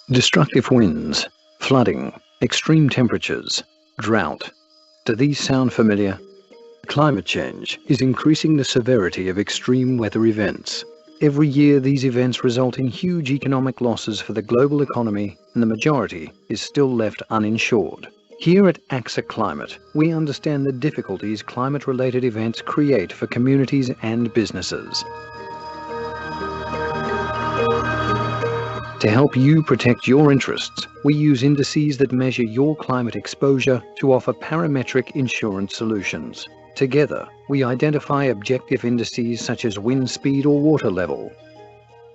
Destructive winds, flooding, extreme temperatures, drought. Do these sound familiar? Climate change is increasing the severity of extreme weather events. Every year these events result in huge economic losses for the global economy, and the majority is still left uninsured. Here at AXA Climate, we understand the difficulties climate-related events create for communities and businesses. To help you protect your interests, we use indices that measure your climate exposure to offer parametric insurance solutions. Together, we identify objective indices such as wind speed or water level.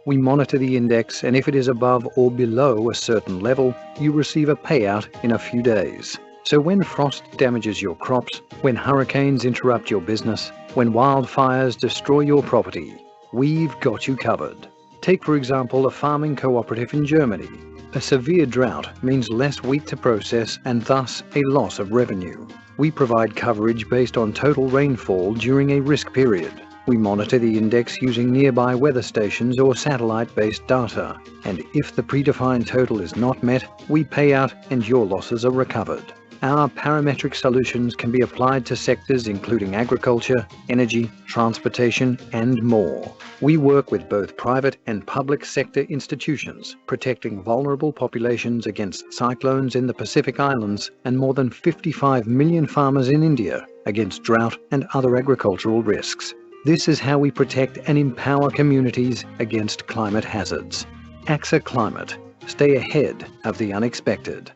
We monitor the index, and if it is above or below a certain level, you receive a payout in a few days. So when frost damages your crops, when hurricanes interrupt your business, when wildfires destroy your property, we've got you covered. Take, for example, a farming cooperative in Germany. A severe drought means less wheat to process and thus a loss of revenue. We provide coverage based on total rainfall during a risk period. We monitor the index using nearby weather stations or satellite-based data. And if the predefined total is not met, we pay out and your losses are recovered. Our parametric solutions can be applied to sectors including agriculture, energy, transportation, and more. We work with both private and public sector institutions, protecting vulnerable populations against cyclones in the Pacific Islands and more than 55 million farmers in India against drought and other agricultural risks. This is how we protect and empower communities against climate hazards. AXA Climate. Stay ahead of the unexpected.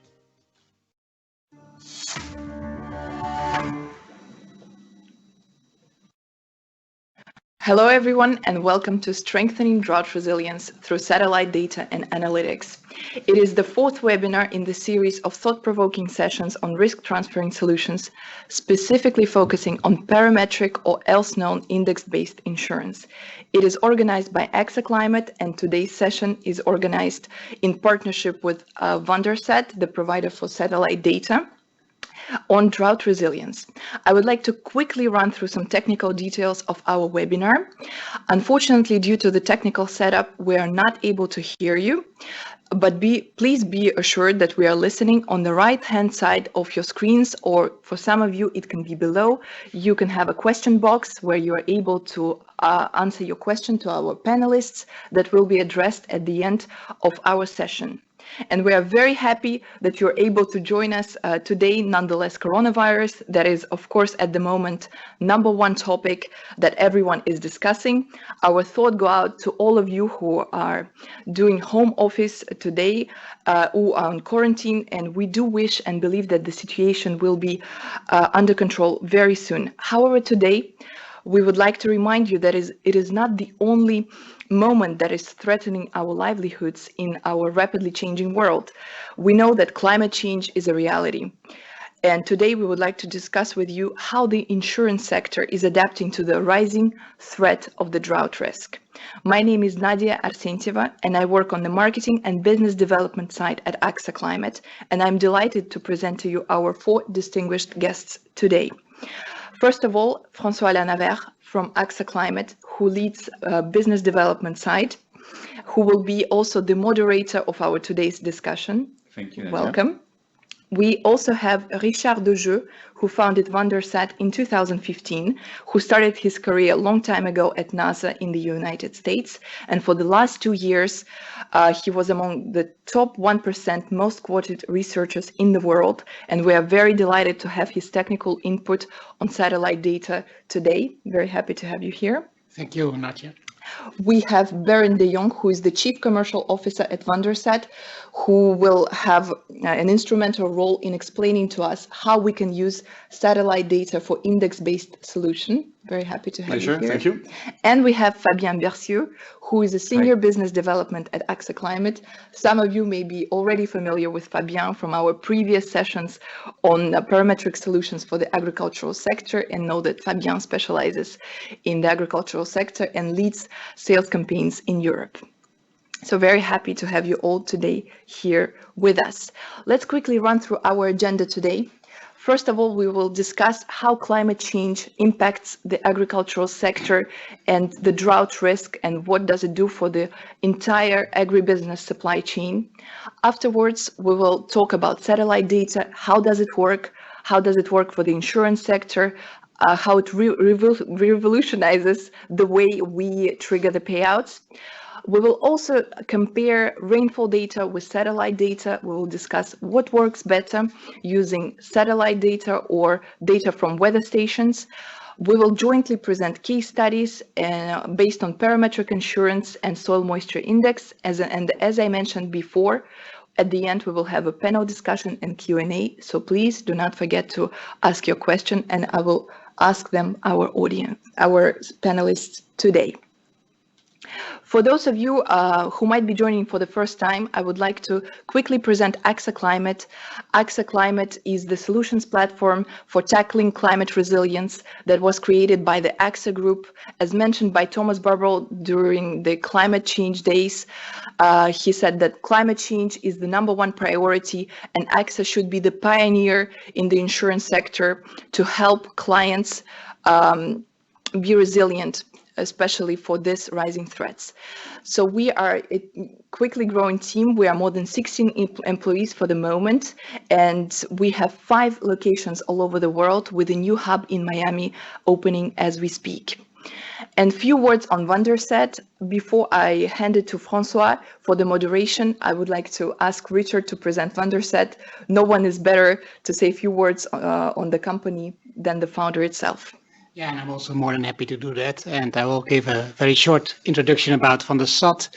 Hello everyone, and welcome to Strengthening Drought Resilience through Satellite Data and Analytics. It is the fourth webinar in the series of thought-provoking sessions on risk transferring solutions, specifically focusing on parametric or else known index-based insurance. It is organized by AXA Climate, and today's session is organized in partnership with VanderSat, the provider for satellite data, on drought resilience. I would like to quickly run through some technical details of our webinar. Unfortunately, due to the technical setup, we are not able to hear you, but please be assured that we are listening on the right-hand side of your screens, or for some of you, it can be below. You can have a question box where you are able to answer your question to our panelists that will be addressed at the end of our session. And we are very happy that you're able to join us today. Nonetheless, coronavirus, that is, of course, at the moment, #1 topic that everyone is discussing. Our thought go out to all of you who are doing home office today, who are on quarantine, and we do wish and believe that the situation will be under control very soon. However, today, we would like to remind you that it is not the only moment that is threatening our livelihoods in our rapidly changing world. We know that climate change is a reality. And today we would like to discuss with you how the insurance sector is adapting to the rising threat of the drought risk. My name is Nadia Arsentieva, and I work on the marketing and business development side at AXA Climate, and I'm delighted to present to you our 4 distinguished guests today. First of all, François Lanavert from AXA Climate, who leads business development side, who will be also the moderator of our today's discussion. Thank you, Nadia. Welcome. We also have Richard Dejeu, who founded VanderSat in 2015, who started his career a long time ago at NASA in the United States. And for the last 2 years, he was among the top 1% most quoted researchers in the world. And we are very delighted to have his technical input on satellite data today. Very happy to have you here. Thank you, Nadia. We have Berend de Jong, who is the Chief Commercial Officer at VanderSat, who will have an instrumental role in explaining to us how we can use satellite data for index-based solution. Very happy to have you here. Thank you. And we have Fabien Bercieux, who is a Senior Business Development at AXA Climate. Some of you may be already familiar with Fabien from our previous sessions on parametric solutions for the agricultural sector, and know that Fabien specializes in the agricultural sector and leads sales campaigns in Europe. So very happy to have you all today here with us. Let's quickly run through our agenda today. First of all, we will discuss how climate change impacts the agricultural sector and the drought risk and what does it do for the entire agribusiness supply chain. Afterwards, we will talk about satellite data. How does it work? How does it work for the insurance sector? How it revolutionizes the way we trigger the payouts. We will also compare rainfall data with satellite data. We will discuss what works better using satellite data or data from weather stations. We will jointly present case studies based on parametric insurance and soil moisture index. And as I mentioned before, at the end, we will have a panel discussion and Q&A. So please do not forget to ask your question, and I will ask them our panelists today. For those of you who might be joining for the first time, I would like to quickly present AXA Climate. AXA Climate is the solutions platform for tackling climate resilience that was created by the AXA Group. As mentioned by Thomas Barbauld during the climate change days, he said that climate change is the #1 priority and AXA should be the pioneer in the insurance sector to help clients be resilient, especially for these rising threats. So we are a quickly growing team. We are more than 16 employees for the moment, and we have 5 locations all over the world with a new hub in Miami opening as we speak. And few words on VanderSat. Before I hand it to François for the moderation, I would like to ask Richard to present VanderSat. No one is better to say a few words on the company than the founder itself. Yeah, and I'm also more than happy to do that. And I will give a very short introduction about VanderSat.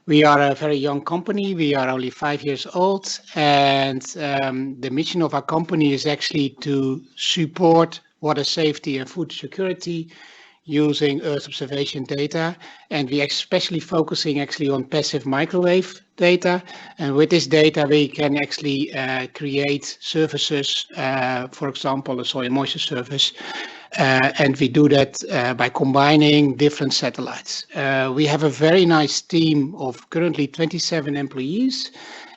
We are a very young company. We are only 5 years old. And the mission of our company is actually to support water safety and food security using Earth observation data. And we are especially focusing actually on passive microwave data. And with this data, we can actually create services, for example, a soil moisture service. And we do that by combining different satellites. We have a very nice team of currently 27 employees,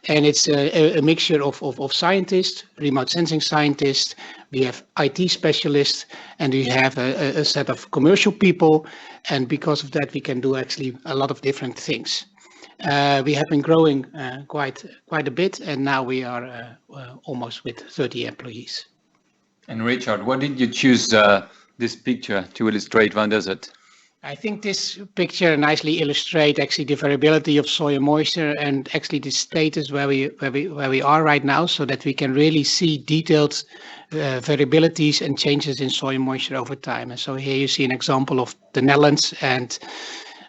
and it's a mixture of scientists, remote sensing scientists, we have IT specialists, and we have a set of commercial people. And because of that, we can do actually a lot of different things. We have been growing quite a bit, and now we are almost with 30 employees. And Richard, why did you choose this picture to illustrate VanderSat? I think this picture nicely illustrates actually the variability of soil moisture and actually the status where we are right now, so that we can really see detailed variabilities and changes in soil moisture over time. And so here you see an example of the Netherlands, and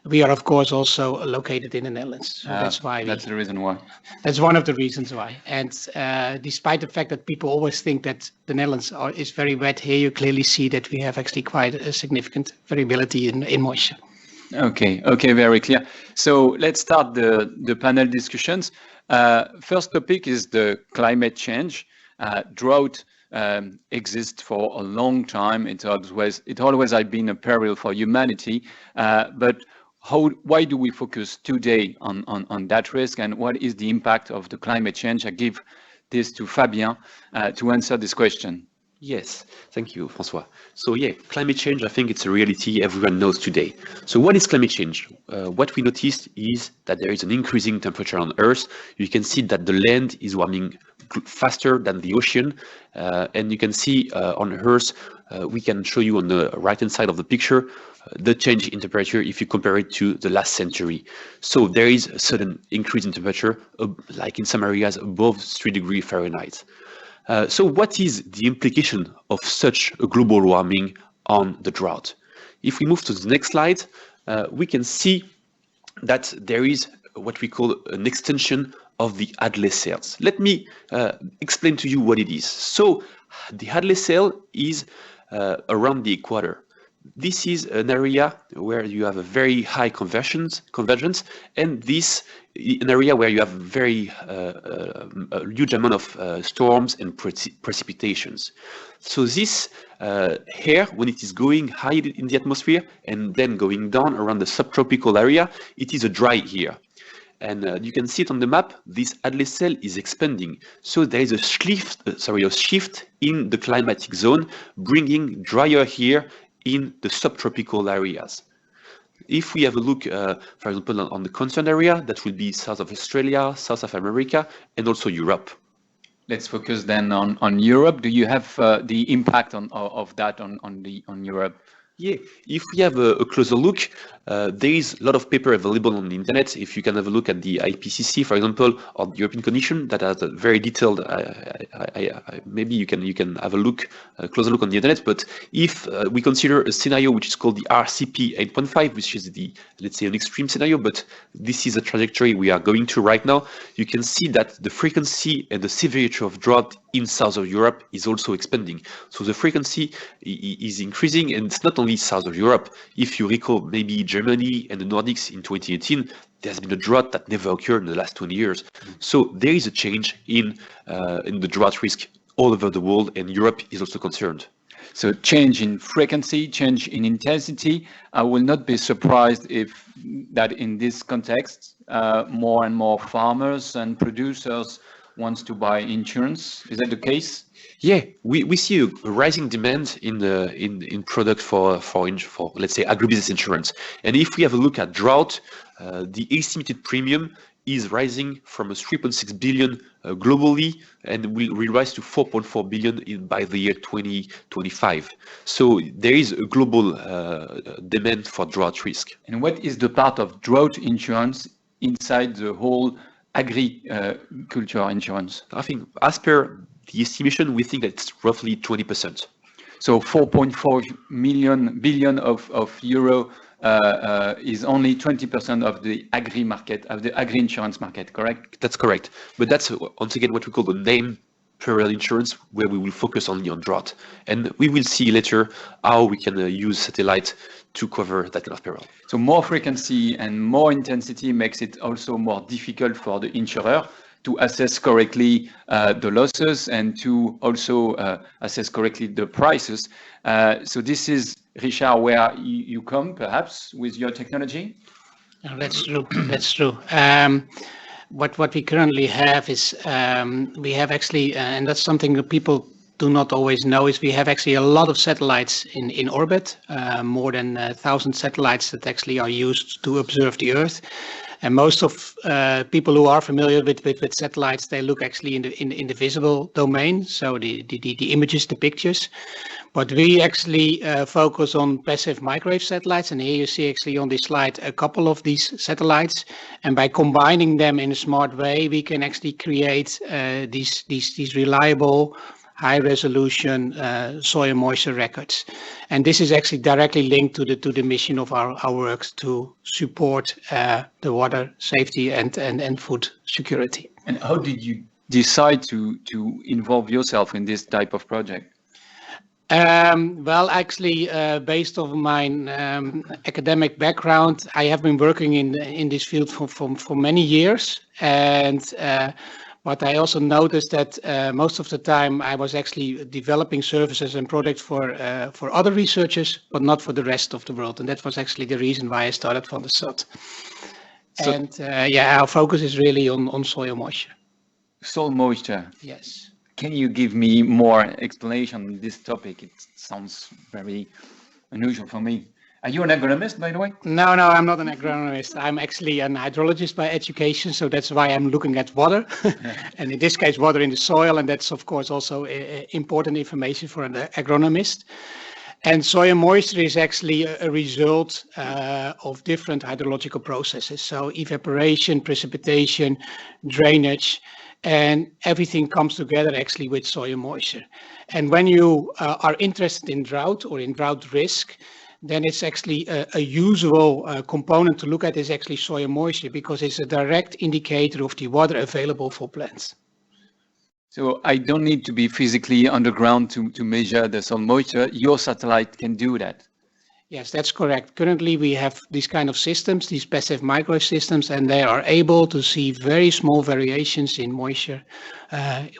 we are of course also located in the Netherlands. So that's why. That's the reason why. That's one of the reasons why. And despite the fact that people always think that the Netherlands is very wet, here you clearly see that we have actually quite a significant variability in moisture. Okay, very clear. So let's start the panel discussions. First topic is the climate change. Drought exists for a long time. It always has been a peril for humanity, but why do we focus today on that risk, and what is the impact of the climate change? I give this to Fabien to answer this question. Yes, thank you, François. So yeah, climate change, I think it's a reality everyone knows today. So what is climate change? What we noticed is that there is an increasing temperature on Earth. You can see that the land is warming faster than the ocean. And you can see on Earth, we can show you on the right-hand side of the picture, the change in temperature if you compare it to the last century. So there is a sudden increase in temperature, like in some areas above 3 degrees Fahrenheit. So what is the implication of such a global warming on the drought? If we move to the next slide, we can see that there is what we call an extension of the Hadley cells. Let me explain to you what it is. So the Hadley cell is around the equator. This is an area where you have a very high convergence, and this an area where you have very a huge amount of storms and precipitations. So this air, when it is going high in the atmosphere and then going down around the subtropical area, it is a dry air. And you can see it on the map, this Hadley cell is expanding. So there is a shift in the climatic zone, bringing drier air in the subtropical areas. If we have a look, for example, on the concerned area, that will be south of Australia, south of America, and also Europe. Let's focus then on Europe. Do you have the impact of that on Europe? Yeah, if we have a closer look, there is a lot of paper available on the internet. If you can have a look at the IPCC, for example, or the European Commission, that has a very detailed. Maybe you can have a closer look on the internet. But if we consider a scenario which is called the RCP 8.5, which is let's say an extreme scenario, but this is a trajectory we are going to right now, you can see that the frequency and the severity of drought in south of Europe is also expanding. So the frequency is increasing, and it's not only south of Europe. If you recall, maybe Germany and the Nordics in 2018, there's been a drought that never occurred in the last 20 years. So there is a change in the drought risk all over the world, and Europe is also concerned. So change in frequency, change in intensity. I will not be surprised if that in this context, more and more farmers and producers wants to buy insurance. Is that the case? Yeah, we see a rising demand in product for let's say agribusiness insurance. And if we have a look at drought, the estimated premium is rising from 3.6 billion globally, and will rise to 4.4 billion by the year 2025. So there is a global demand for drought risk. And what is the part of drought insurance inside the whole agriculture insurance? I think as per the estimation, we think that it's roughly 20%. So 4.4 billion of euro is only 20% of the agri market, of the agri insurance market, correct? That's correct. But that's once again what we call the name peril insurance, where we will focus only on drought. And we will see later how we can use satellite to cover that kind of peril. So more frequency and more intensity makes it also more difficult for the insurer to assess correctly the losses and to also assess correctly the prices. So this is, Richard, where you come perhaps with your technology? That's true. That's true. What we currently have is we have actually, and that's something that people do not always know, is we have actually a lot of satellites in orbit, more than 1,000 satellites that actually are used to observe the Earth. And most of people who are familiar with satellites, they look actually in the visible domain, so the images, the pictures. But we actually focus on passive microwave satellites, and here you see actually on this slide a couple of these satellites. And by combining them in a smart way, we can actually create these reliable, high-resolution soil moisture records. And this is actually directly linked to the mission of our work to support the water safety and food security. And how did you decide to involve yourself in this type of project? Well, actually, based on my academic background, I have been working in this field for many years, but I also noticed that most of the time I was actually developing services and products for other researchers, but not for the rest of the world, and that was actually the reason why I started VanderSat. And yeah, our focus is really on soil moisture. Soil moisture. Yes. Can you give me more explanation on this topic? It sounds very unusual for me. Are you an agronomist, by the way? No, I'm not an agronomist. I'm actually an hydrologist by education, so that's why I'm looking at water, and in this case, water in the soil, and that's of course also important information for an agronomist. And soil moisture is actually a result of different hydrological processes, so evaporation, precipitation, drainage, and everything comes together actually with soil moisture. And when you are interested in drought or in drought risk, then it's actually a usual component to look at is actually soil moisture, because it's a direct indicator of the water available for plants. So I don't need to be physically underground to measure the soil moisture. Your satellite can do that. Yes, that's correct. Currently, we have these kind of systems, these passive microwave systems, and they are able to see very small variations in moisture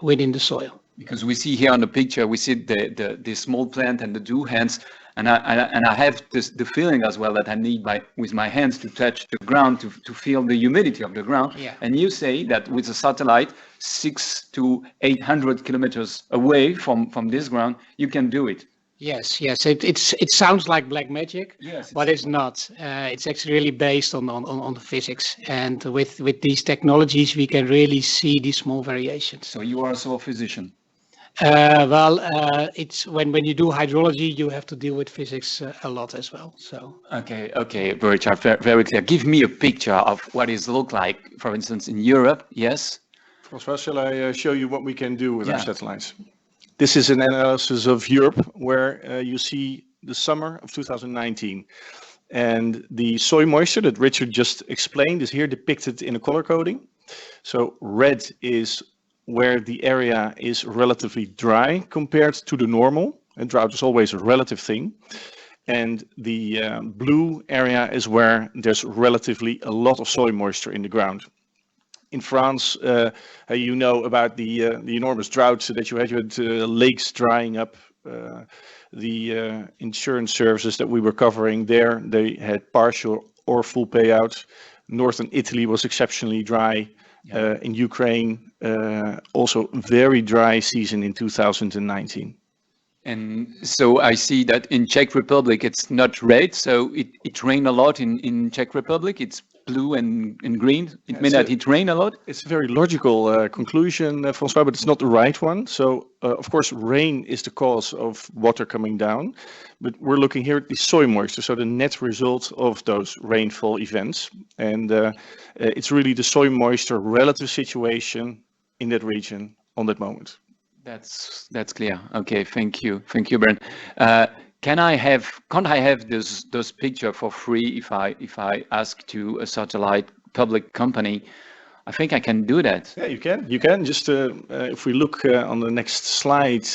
within the soil. Because we see here on the picture, we see the small plant and the dew hens and I have the feeling as well that I need with my hands to touch the ground to feel the humidity of the ground. Yeah. And you say that with a satellite 600 to 800 kilometers away from this ground, you can do it. Yes, yes. It sounds like black magic, Yes, but it's not. It's actually really based on the physics, and with these technologies, we can really see these small variations. So you are also a physician. It's when you do hydrology, you have to deal with physics a lot as well. So Okay, Richard, very clear. Give me a picture of what it looks like, for instance, in Europe. Yes. François, shall I show you what we can do with our Yeah. satellites? This is an analysis of Europe where you see the summer of 2019. And the soil moisture that Richard just explained is here depicted in a color coding. So red is where the area is relatively dry compared to the normal. And drought is always a relative thing. And the blue area is where there's relatively a lot of soil moisture in the ground. In France, you know about the enormous droughts that you had lakes drying up. The insurance services that we were covering there, they had partial or full payout. Northern Italy was exceptionally dry. In Ukraine, also very dry season in 2019. And so I see that in Czech Republic, it's not red, so it rained a lot in Czech Republic. It's blue and green. It means that it rained a lot. It's a very logical conclusion, François, but it's not the right one. So, of course, rain is the cause of water coming down, but we're looking here at the soil moisture, so the net result of those rainfall events. And it's really the soil moisture relative situation in that region on that moment. That's clear. Okay, thank you, Bernd. Can't I have those picture for free if I ask to a satellite public company? I think I can do that. Yeah, you can. You can. Just if we look on the next slide,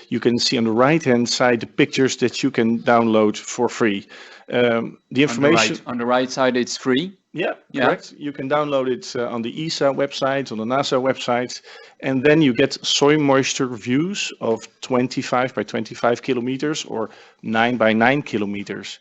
you can see on the right-hand side the pictures that you can download for free. The information on the right side, it's free. Yeah, correct. You can download it on the ESA website, on the NASA website, and then you get soil moisture views of 25 by 25 kilometers or 9 by 9 kilometers.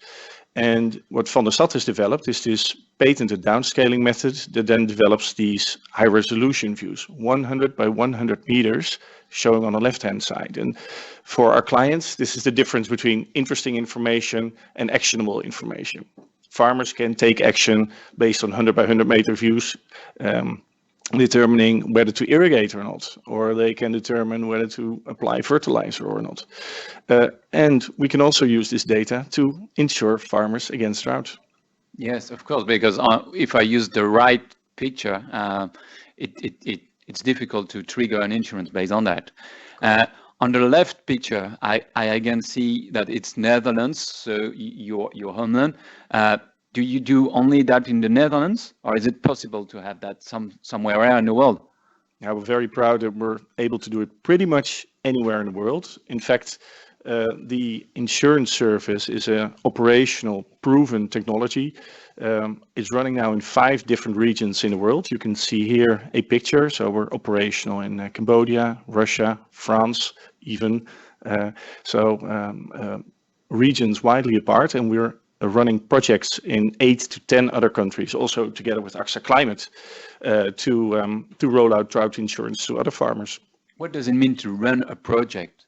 And what VanderSat has developed is this patented downscaling method that then develops these high resolution views, 100 by 100 meters, showing on the left-hand side. And for our clients, this is the difference between interesting information and actionable information. Farmers can take action based on 100 by 100 meter views, determining whether to irrigate or not, or they can determine whether to apply fertilizer or not. And we can also use this data to insure farmers against drought. Yes, of course, because if I use the right picture, it's difficult to trigger an insurance based on that. On the left picture, I again see that it's Netherlands, so your homeland. Do you do only that in the Netherlands, or is it possible to have that somewhere else in the world? Yeah, we're very proud that we're able to do it pretty much anywhere in the world. In fact, the insurance service is an operational, proven technology. It's running now in 5 different regions in the world. You can see here a picture. So we're operational in Cambodia, Russia, France, even. Regions widely apart, and we're running projects in 8 to 10 other countries, also together with AXA Climate, to roll out drought insurance to other farmers. What does it mean to run a project?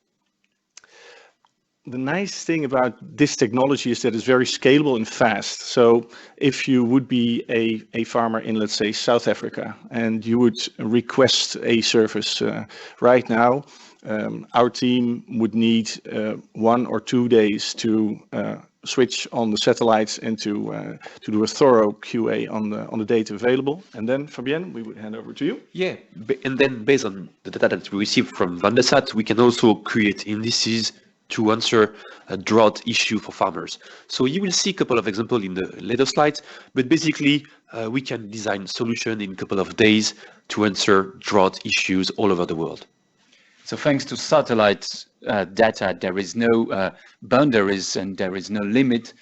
The nice thing about this technology is that it's very scalable and fast. So if you would be a farmer in, let's say, South Africa, and you would request a service right now, our team would need 1 or 2 days to switch on the satellites and to do a thorough QA on the data available. And then, Fabienne, we would hand over to you. Yeah, and then based on the data that we receive from VanderSat, we can also create indices to answer a drought issue for farmers. So you will see a couple of examples in the later slides, but basically we can design solution in a couple of days to answer drought issues all over the world. So thanks to satellite data, there is no boundaries and there is no limit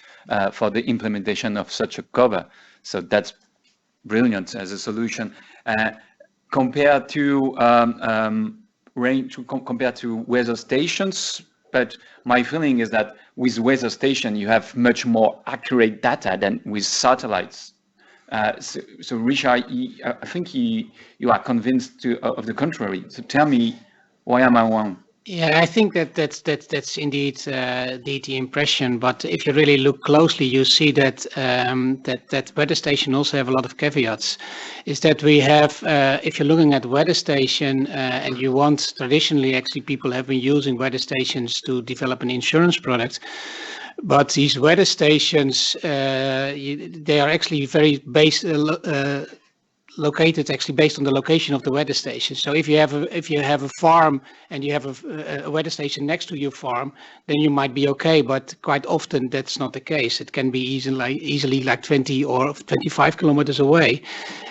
for the implementation of such a cover. So that's brilliant as a solution. Compared to compared to weather stations, but my feeling is that with weather station, you have much more accurate data than with satellites. So Richard, I think you are convinced of the contrary. So tell me, why am I wrong? Yeah, I think that's indeed the impression. But if you really look closely, you see that that weather station also have a lot of caveats. Is that we have, if you're looking at weather station and you want, traditionally actually people have been using weather stations to develop an insurance product. But these weather stations, they are actually very located actually based on the location of the weather station. So if you have a farm and you have a weather station next to your farm, then you might be okay. But quite often that's not the case. It can be easily like 20 or 25 kilometers away.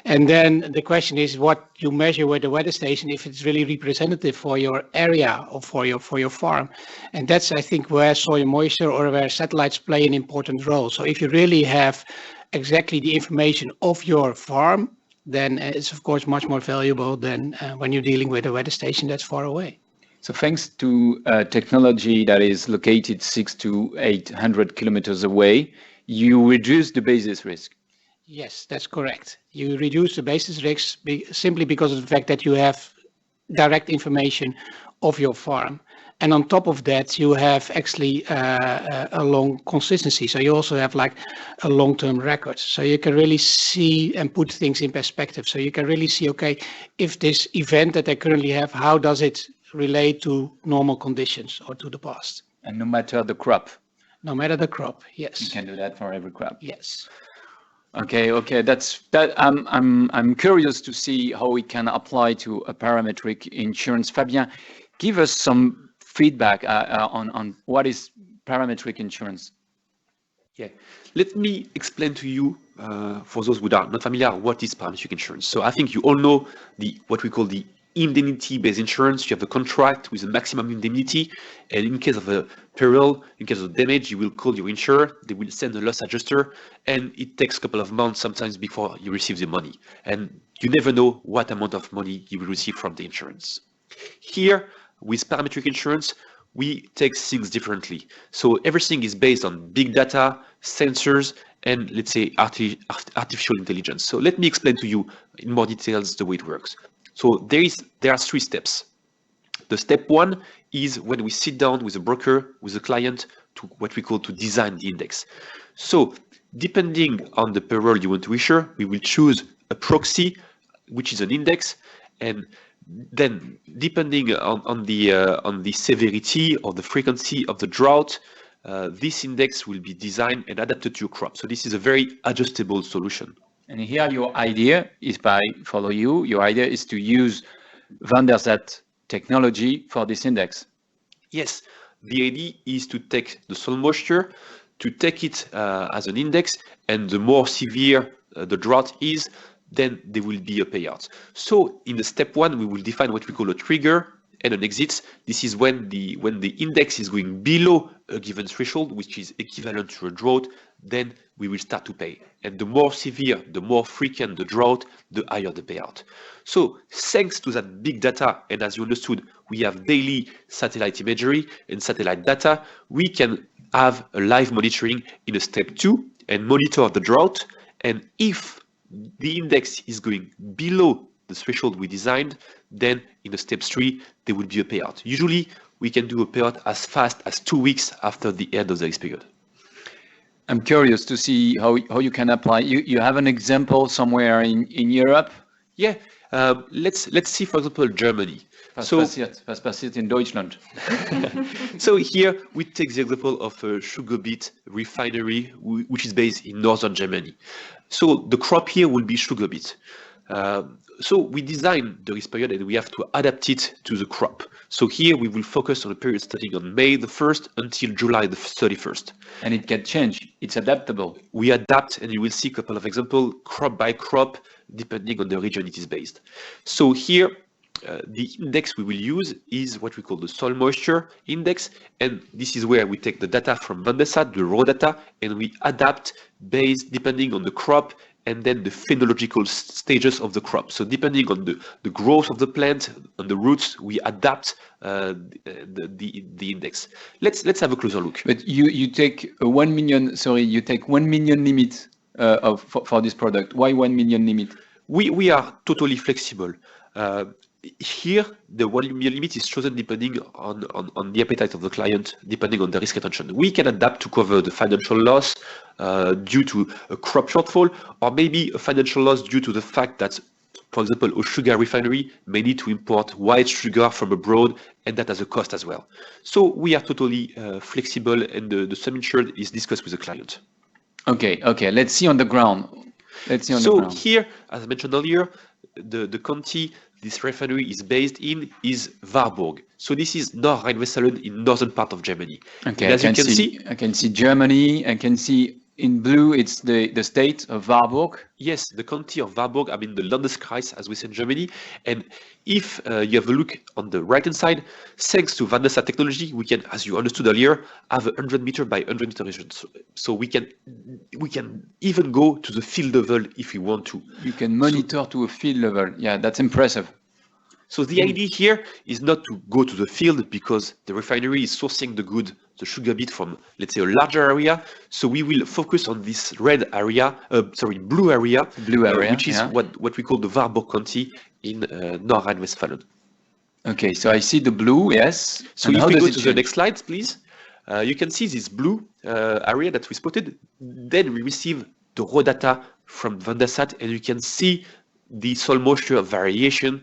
And then the question is what you measure with the weather station, if it's really representative for your area or for your farm. And that's, I think, where soil moisture or where satellites play an important role. So if you really have exactly the information of your farm, then it's of course much more valuable than when you're dealing with a weather station that's far away. So thanks to technology that is located 600 to 800 kilometers away, you reduce the basis risk. Yes, that's correct. You reduce the basis risk simply because of the fact that you have direct information of your farm. And on top of that, you have actually a long consistency. So you also have like a long-term record. So you can really see and put things in perspective. So you can really see, okay, if this event that I currently have, how does it relate to normal conditions or to the past? And no matter the crop. No matter the crop, yes. You can do that for every crop. Yes. Okay. I'm curious to see how we can apply to a parametric insurance. Fabien, give us some feedback on what is parametric insurance. Yeah, let me explain to you, for those who are not familiar, what is parametric insurance. So I think you all know what we call the indemnity-based insurance. You have a contract with a maximum indemnity, and in case of a peril, in case of damage, you will call your insurer, they will send a loss adjuster, and it takes a couple of months sometimes before you receive the money. And you never know what amount of money you will receive from the insurance. Here, with parametric insurance, we take things differently. So everything is based on big data, sensors, and let's say artificial intelligence. So let me explain to you in more details the way it works. So there are 3 steps. The step 1 is when we sit down with a broker, with a client, to what we call to design the index. So depending on the peril you want to insure, we will choose a proxy, which is an index, and then depending on the severity or the frequency of the drought, this index will be designed and adapted to your crop. So this is a very adjustable solution. And here your idea is your idea is to use VanderSat technology for this index. Yes, the idea is to take the soil moisture, to take it as an index, and the more severe the drought is, then there will be a payout. So in the step 1, we will define what we call a trigger and an exit. This is when the index is going below a given threshold, which is equivalent to a drought, then we will start to pay. And the more severe, the more frequent the drought, the higher the payout. So thanks to that big data, and as you understood, we have daily satellite imagery and satellite data, we can have a live monitoring in a step 2 and monitor the drought. And if the index is going below the threshold we designed, then in the step 3, there will be a payout. Usually, we can do a payout as fast as 2 weeks after the end of the ice period. I'm curious to see how you can apply. You have an example somewhere in Europe? Yeah, let's see, for example, Germany. Was passiert in Deutschland? So here we take the example of a sugar beet refinery, which is based in northern Germany. So the crop here will be sugar beet. So we design the risk period and we have to adapt it to the crop. So here we will focus on a period starting on May the 1st until July the 31st. And it can change, it's adaptable. We adapt, and you will see a couple of examples, crop by crop, depending on the region it is based. So here, the index we will use is what we call the soil moisture index, and this is where we take the data from VanderSat, the raw data, and we adapt based depending on the crop and then the phenological stages of the crop. So depending on the growth of the plant, on the roots, we adapt the index. Let's have a closer look. But you take a 1 million, sorry, you take 1 million limit for this product. Why 1 million limit? We are totally flexible. Here, the 1 million limit is chosen depending on the appetite of the client, depending on the risk retention. We can adapt to cover the financial loss due to a crop shortfall, or maybe a financial loss due to the fact that, for example, a sugar refinery may need to import white sugar from abroad, and that has a cost as well. So we are totally flexible, and the sum insured is discussed with the client. Okay, let's see on the ground. So here, as I mentioned earlier, the county this refinery is based in is Warburg. So this is North Rhine-Westphalia in northern part of Germany. Okay, as you can see, I can see Germany. I can see in blue, it's the state of Warburg. Yes, the county of Warburg, I mean the Landeskreis, as we say in Germany. And if you have a look on the right-hand side, thanks to VanderSat technology, we can, as you understood earlier, have a 100-meter by 100-meter region. So we can even go to the field level if we want to. You can monitor to a field level. Yeah, that's impressive. So the idea here is not to go to the field because the refinery is sourcing the sugar beet from, let's say, a larger area. So we will focus on this blue area, which is what we call the Warburg County in North Rhine-Westphalia. Okay, so I see the blue, yes. So if we go to the next slide, please, you can see this blue area that we spotted. Then we receive the raw data from VanderSat, and you can see the soil moisture variation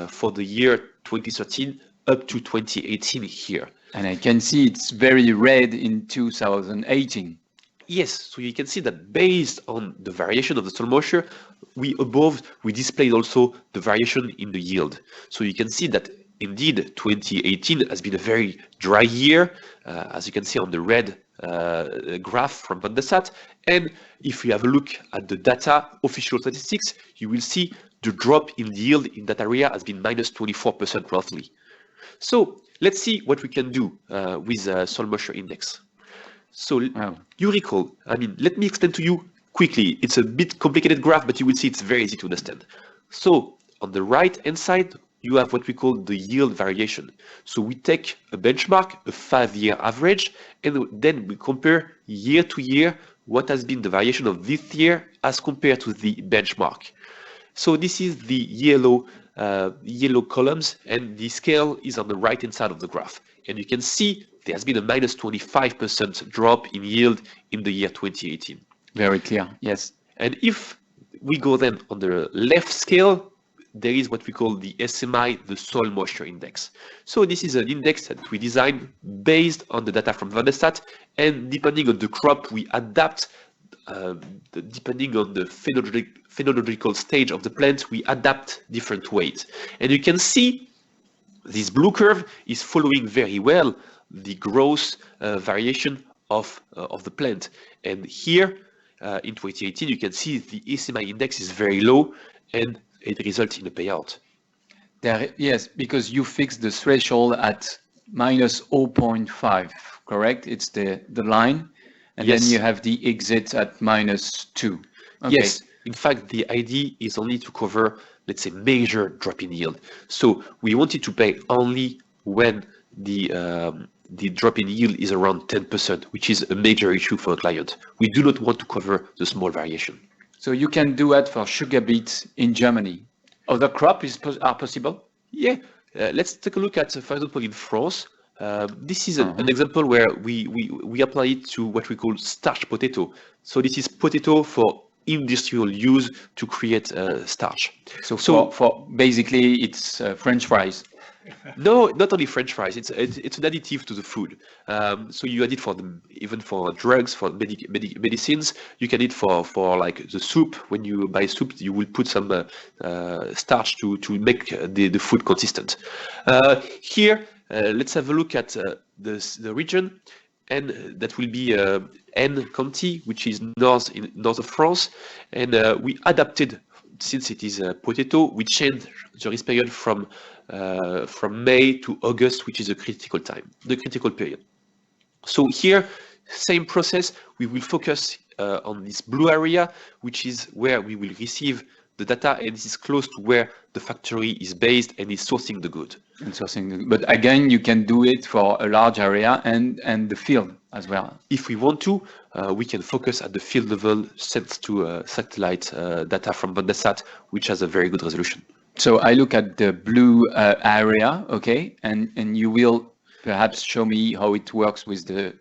for the year 2013 up to 2018 here. And I can see it's very red in 2018. Yes, so you can see that based on the variation of the soil moisture, we displayed also the variation in the yield. So you can see that indeed 2018 has been a very dry year, as you can see on the red graph from VanderSat. And if you have a look at the data, official statistics, you will see the drop in the yield in that area has been minus 24% roughly. So let's see what we can do with soil moisture index. So you recall, let me explain to you quickly. It's a bit complicated graph, but you will see it's very easy to understand. So on the right hand side, you have what we call the yield variation. So we take a benchmark, a 5-year average, and then we compare year to year what has been the variation of this year as compared to the benchmark. So this is the yellow columns, and the scale is on the right hand side of the graph. And you can see there has been a minus 25% drop in yield in the year 2018. Very clear, yes. And if we go then on the left scale, there is what we call the SMI, the soil moisture index. So this is an index that we designed based on the data from VanderSat, and depending on the crop, we adapt, depending on the phenological stage of the plant, we adapt different weights. And you can see this blue curve is following very well the growth variation of the plant. And here in 2018, you can see the SMI index is very low, and it results in a payout. Yes, because you fixed the threshold at minus 0.5, correct? It's the line, and yes. Then you have the exit at minus 2. Okay. Yes, in fact, the idea is only to cover, let's say, major drop in yield. So we wanted to pay only when the drop in yield is around 10%, which is a major issue for a client. We do not want to cover the small variation. So you can do that for sugar beets in Germany. Other crops are possible? Yeah, let's take a look at, for example, in France. This is an example where we apply it to what we call starch potato. So this is potato for industrial use to create starch. So for basically it's French fries. No, not only French fries. It's an additive to the food. So you add it even for drugs, for medicines. You can eat for like the soup. When you buy soup, you will put some starch to make the food consistent. Here, let's have a look at the region, and that will be N County, which is north of France, and we adapted. Since it is a potato, we changed the risk period from May to August, which is a critical period. So here, same process, we will focus on this blue area, which is where we will receive the data, and this is close to where the factory is based and is sourcing the good. But again, you can do it for a large area and the field as well. If we want to, we can focus at the field level thanks to satellite data from VanderSat, which has a very good resolution. So I look at the blue area, okay, and you will perhaps show me how it works with the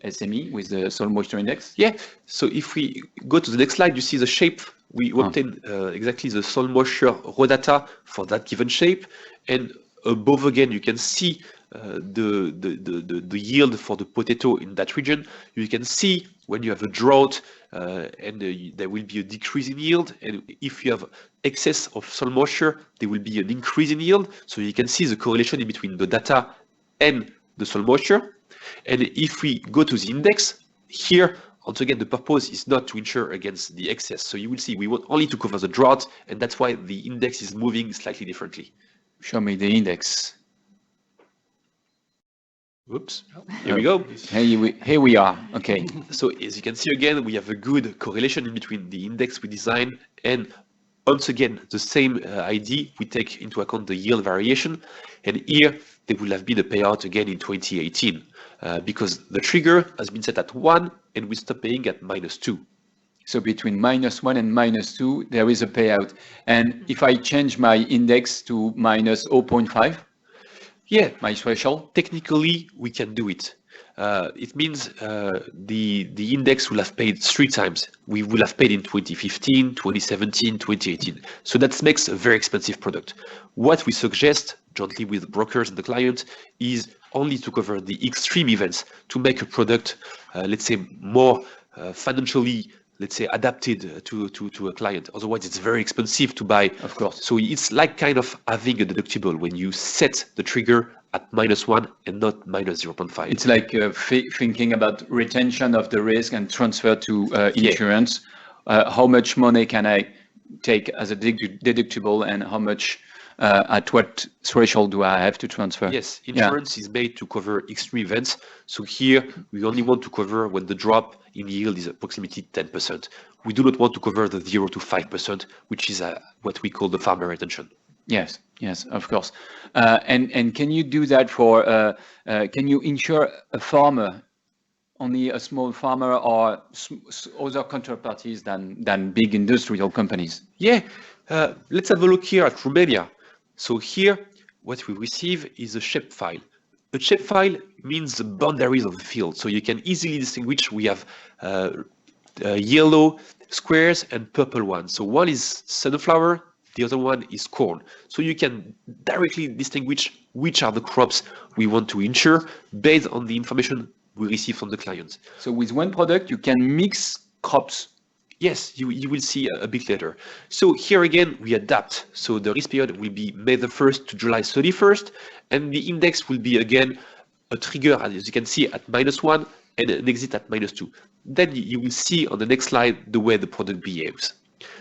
SME, with the soil moisture index? Yeah, so if we go to the next slide, you see the shape. We obtain exactly the soil moisture raw data for that given shape. And above again, you can see the yield for the potato in that region. You can see when you have a drought and there will be a decrease in yield. And if you have excess of soil moisture, there will be an increase in yield. So you can see the correlation in between the data and the soil moisture. And if we go to the index, here, once again, the purpose is not to insure against the excess. So you will see we want only to cover the drought, and that's why the index is moving slightly differently. Show me the index. Oops, here we go. Here we are, okay. So as you can see again, we have a good correlation in between the index we design and once again, the same ID, we take into account the yield variation. And here, there will have been a payout again in 2018 because the trigger has been set at 1 and we stop paying at -2. So between -1 and -2, there is a payout. And if I change my index to -0.5, yeah, my threshold, technically we can do it. It means the index will have paid 3 times. We will have paid in 2015, 2017, 2018. So that makes a very expensive product. What we suggest jointly with brokers and the client is only to cover the extreme events to make a product, let's say, more financially, let's say, adapted to a client. Otherwise, it's very expensive to buy. Of course. So it's like kind of having a deductible when you set the trigger at -1 and not -0.5. It's like thinking about retention of the risk and transfer to insurance. How much money can I take as a deductible and how much at what threshold do I have to transfer? Yes, insurance is made to cover extreme events. So here we only want to cover when the drop in yield is approximately 10%. We do not want to cover the 0 to 5%, which is what we call the farmer retention. Yes, yes, of course. And can you do that for, can you insure a farmer, only a small farmer or other counterparties than big industrial companies? Yeah, let's have a look here at Romania. So here, what we receive is a shape file. A shape file means the boundaries of the field. So you can easily distinguish, we have yellow squares and purple ones. So one is sunflower, the other one is corn. So you can directly distinguish which are the crops we want to insure based on the information we receive from the clients. So with one product, you can mix crops. Yes, you will see a bit later. So here again, we adapt. So the risk period will be May the 1st to July 31st, and the index will be again a trigger, as you can see, at -1 and an exit at -2. Then you will see on the next slide the way the product behaves.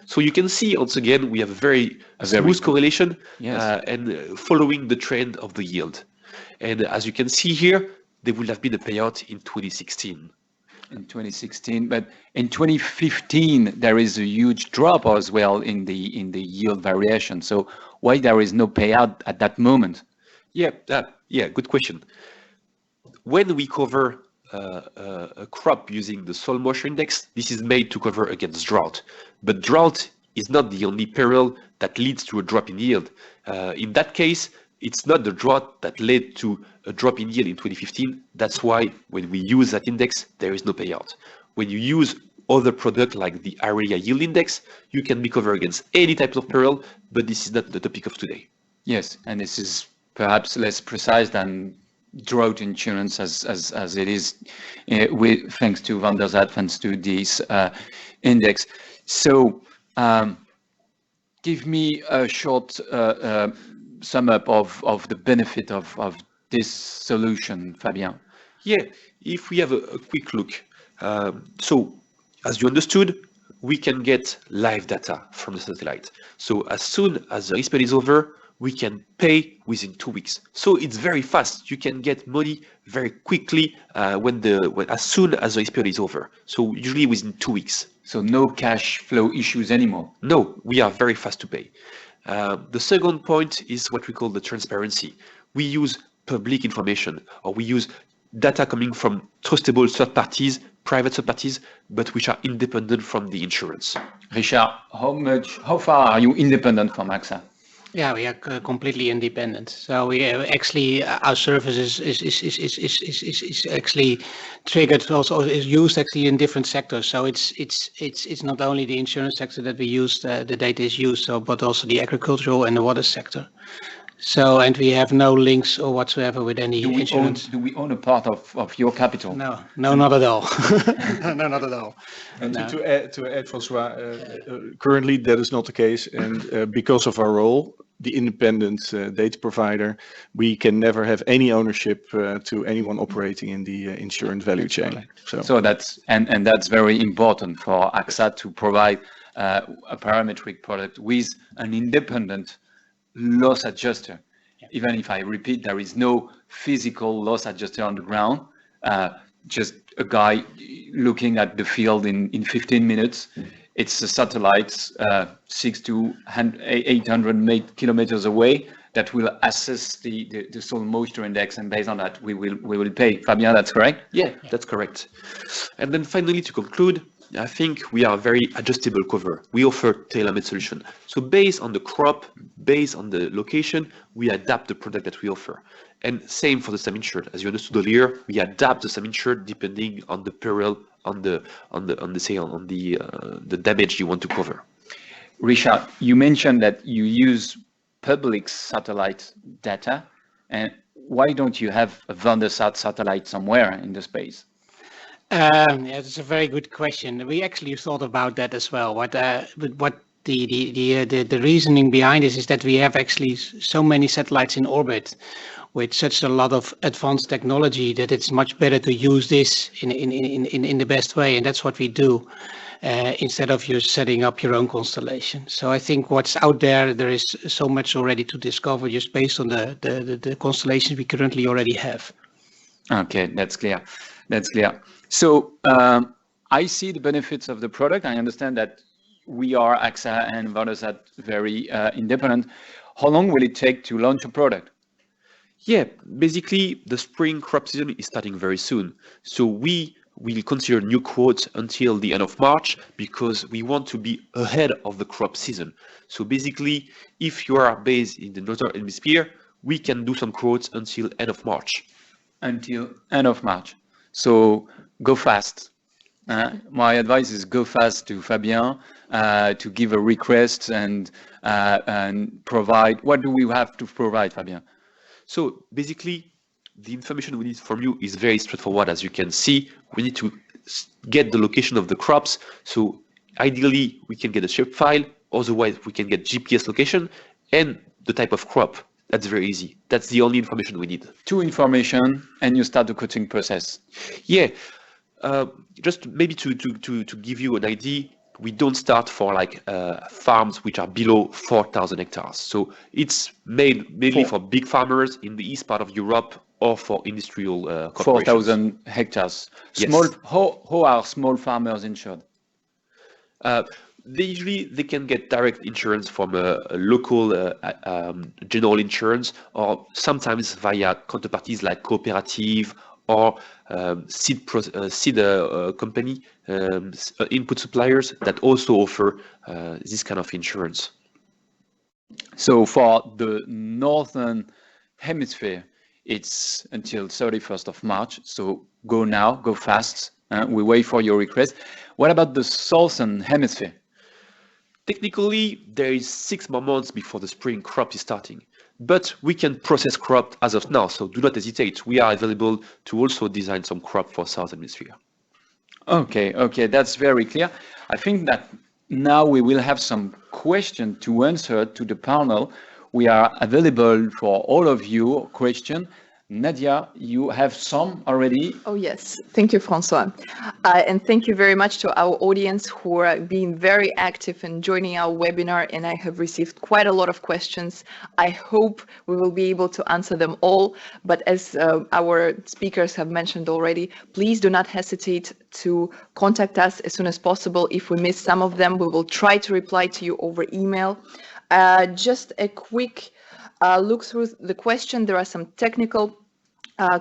So you can see, once again, we have a very smooth correlation and following the trend of the yield. And as you can see here, there will have been a payout in 2016. In 2016, but in 2015 there is a huge drop as well in the yield variation. So why there is no payout at that moment? Yeah, good question. When we cover a crop using the soil moisture index, this is made to cover against drought. But drought is not the only peril that leads to a drop in yield. In that case, it's not the drought that led to a drop in yield in 2015. That's why when we use that index, there is no payout. When you use other product like the area yield index, you can be covered against any type of peril, but this is not the topic of today. Yes, and this is perhaps less precise than drought insurance as it is thanks to VanderSat, thanks to this index. So give me a short sum up of the benefit of this solution, Fabien. Yeah, if we have a quick look. So as you understood, we can get live data from the satellite. So as soon as the risk period is over, we can pay within 2 weeks. So it's very fast. You can get money very quickly as soon as the grace period is over. So usually within 2 weeks. So no cash flow issues anymore. No, we are very fast to pay. The second point is what we call the transparency. We use public information, or we use data coming from trustable third parties, private third parties, but which are independent from the insurance. Richard, how far are you independent from AXA? Yeah, we are completely independent. So we actually our service is actually triggered, also is used actually in different sectors. So it's not only the insurance sector that we use, the data is used, so but also the agricultural and the water sector. So, and we have no links or whatsoever with any insurance. Do we own a part of your capital? No, not at all. No, not at all. And No. to add, Francois, currently that is not the case, and because of our role, the independent data provider, we can never have any ownership to anyone operating in the insurance value chain. So that's and that's very important for AXA to provide a parametric product with an independent loss adjuster. Even if I repeat, there is no physical loss adjuster on the ground, just a guy looking at the field in 15 minutes. It's a satellite 600 to 800 kilometers away that will assess the soil moisture index, and based on that we will pay. Fabien, that's correct? Yeah, that's correct. And then finally, to conclude, I think we are a very adjustable cover. We offer tailor-made solution. So based on the crop, based on the location, we adapt the product that we offer. And same for the sum insured. As you understood earlier, we adapt the sum insured depending on the peril, on the damage you want to cover. Richard, you mentioned that you use public satellite data, and why don't you have a VanderSat satellite somewhere in the space? Yeah, it's a very good question. We actually thought about that as well. What the reasoning behind this is that we have actually so many satellites in orbit with such a lot of advanced technology that it's much better to use this in the best way, and that's what we do instead of you setting up your own constellation. So I think what's out there is so much already to discover just based on the constellations we currently already have. Okay, that's clear. That's clear. So I see the benefits of the product. I understand that we are AXA and VanderSat very independent. How long will it take to launch a product? Yeah, basically the spring crop season is starting very soon. So we will consider new quotes until the end of March because we want to be ahead of the crop season. So basically, if you are based in the northern hemisphere, we can do some quotes until end of March. Until end of March. So go fast. My advice is go fast to Fabien to give a request and provide. What do we have to provide, Fabien? So basically, the information we need from you is very straightforward. As you can see, we need to get the location of the crops. So ideally, we can get a shape file. Otherwise, we can get GPS location and the type of crop. That's very easy. That's the only information we need. 2 information and you start the quoting process. Yeah. Just maybe to give you an idea, we don't start for like farms which are below 4,000 hectares. So it's made mainly for big farmers in the east part of Europe or for industrial corporations. 4,000 hectares. Yes. Small. How are small farmers insured? They can get direct insurance from a local general insurance, or sometimes via counterparties like cooperative or seed company, input suppliers that also offer this kind of insurance. So for the northern hemisphere, it's until 31st of March. So go now, go fast. We wait for your request. What about the southern hemisphere? Technically, there is 6 more months before the spring crop is starting, but we can process crop as of now, so do not hesitate. We are available to also design some crop for Southern Hemisphere. Okay, that's very clear. I think that now we will have some questions to answer to the panel. We are available for all of you question. Nadia, you have some already. Oh, yes. Thank you, Francois. And thank you very much to our audience who are being very active and joining our webinar. And I have received quite a lot of questions. I hope we will be able to answer them all. But as our speakers have mentioned already, please do not hesitate to contact us as soon as possible. If we miss some of them, we will try to reply to you over email. Just a quick look through the question. There are some technical